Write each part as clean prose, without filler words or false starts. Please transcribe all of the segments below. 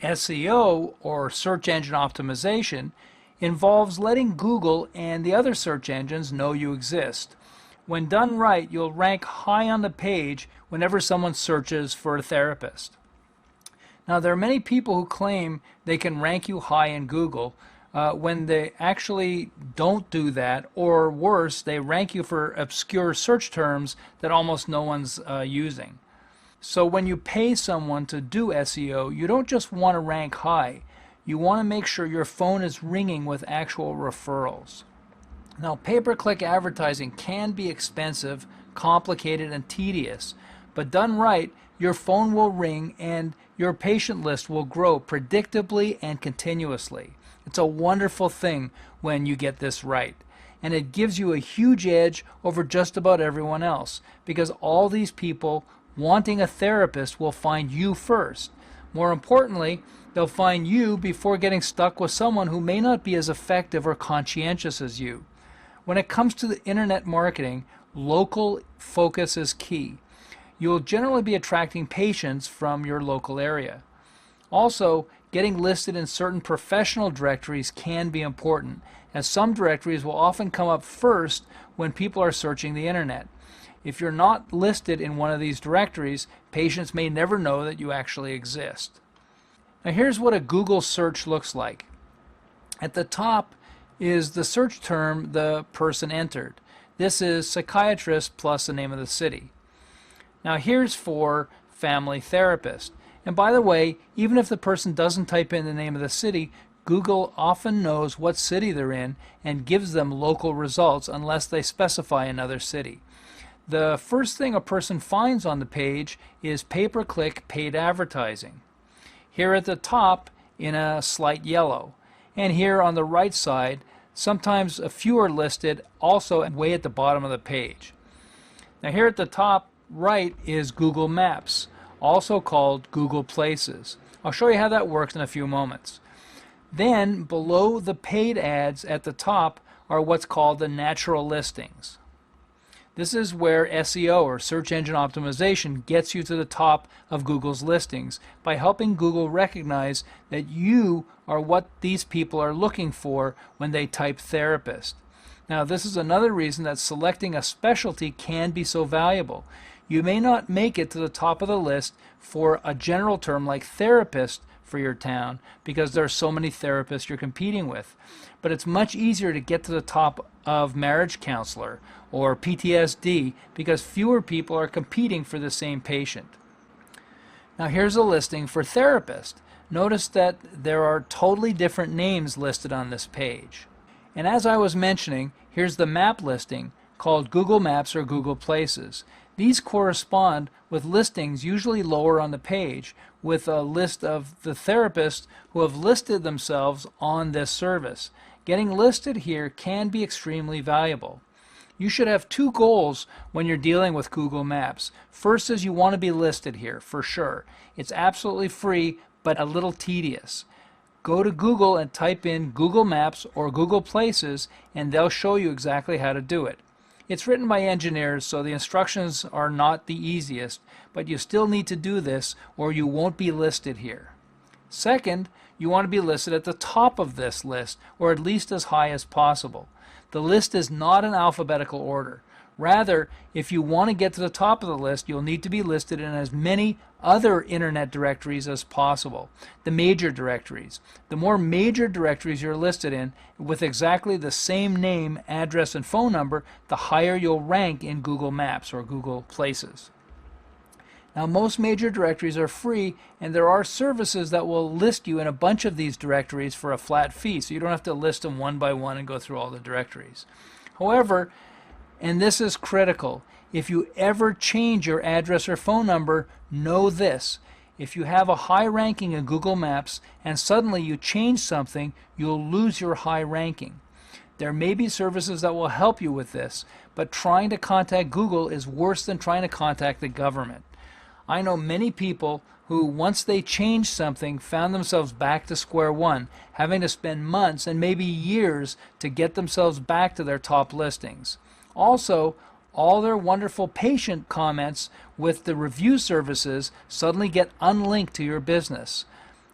SEO, or search engine optimization, involves letting Google and the other search engines know you exist. When done right, you'll rank high on the page whenever someone searches for a therapist. Now, there are many people who claim they can rank you high in Google when they actually don't do that, or worse, they rank you for obscure search terms that almost no one's using. So when you pay someone to do SEO, you don't just want to rank high. You want to make sure your phone is ringing with actual referrals. Now, pay-per-click advertising can be expensive, complicated, and tedious, but done right, your phone will ring and your patient list will grow predictably and continuously. It's a wonderful thing when you get this right. And it gives you a huge edge over just about everyone else, because all these people wanting a therapist will find you first. More importantly, they'll find you before getting stuck with someone who may not be as effective or conscientious as you. When it comes to the internet marketing, local focus is key. You'll generally be attracting patients from your local area. Also, getting listed in certain professional directories can be important, as some directories will often come up first when people are searching the internet. If you're not listed in one of these directories, patients may never know that you actually exist. Now, here's what a Google search looks like. At the top is the search term the person entered. This is psychiatrist plus the name of the city. Now, here's for family therapist. And by the way, even if the person doesn't type in the name of the city, Google often knows what city they're in and gives them local results unless they specify another city. The first thing a person finds on the page is pay-per-click paid advertising. Here at the top in a slight yellow. And here on the right side, sometimes a few are listed also way at the bottom of the page. Now here at the top right is Google Maps, also called Google Places. I'll show you how that works in a few moments. Then below the paid ads at the top are what's called the natural listings. This is where SEO, or search engine optimization, gets you to the top of Google's listings by helping Google recognize that you are what these people are looking for when they type therapist. Now, this is another reason that selecting a specialty can be so valuable. You may not make it to the top of the list for a general term like therapist for your town because there are so many therapists you're competing with. But it's much easier to get to the top of marriage counselor or PTSD because fewer people are competing for the same patient. Now here's a listing for therapist. Notice that there are totally different names listed on this page. And as I was mentioning, here's the map listing called Google Maps or Google Places. These correspond with listings usually lower on the page with a list of the therapists who have listed themselves on this service. Getting listed here can be extremely valuable. You should have two goals when you're dealing with Google Maps. First is you want to be listed here, for sure. It's absolutely free, but a little tedious. Go to Google and type in Google Maps or Google Places, and they'll show you exactly how to do it. It's written by engineers, so the instructions are not the easiest, but you still need to do this or you won't be listed here. Second, you want to be listed at the top of this list, or at least as high as possible. The list is not in alphabetical order. Rather, if you want to get to the top of the list, you'll need to be listed in as many other internet directories as possible, the major directories. The more major directories you're listed in with exactly the same name, address, and phone number, the higher you'll rank in Google Maps or Google Places. Now, most major directories are free, and there are services that will list you in a bunch of these directories for a flat fee, so you don't have to list them one by one and go through all the directories. However, and this is critical, if you ever change your address or phone number, know this. If you have a high ranking in Google Maps and suddenly you change something, you'll lose your high ranking. There may be services that will help you with this, but trying to contact Google is worse than trying to contact the government. I know many people who, once they changed something, found themselves back to square one, having to spend months and maybe years to get themselves back to their top listings. Also, all their wonderful patient comments with the review services suddenly get unlinked to your business.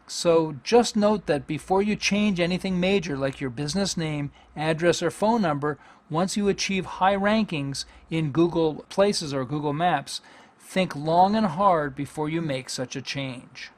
So just note that before you change anything major like your business name, address, or phone number, once you achieve high rankings in Google Places or Google Maps, think long and hard before you make such a change.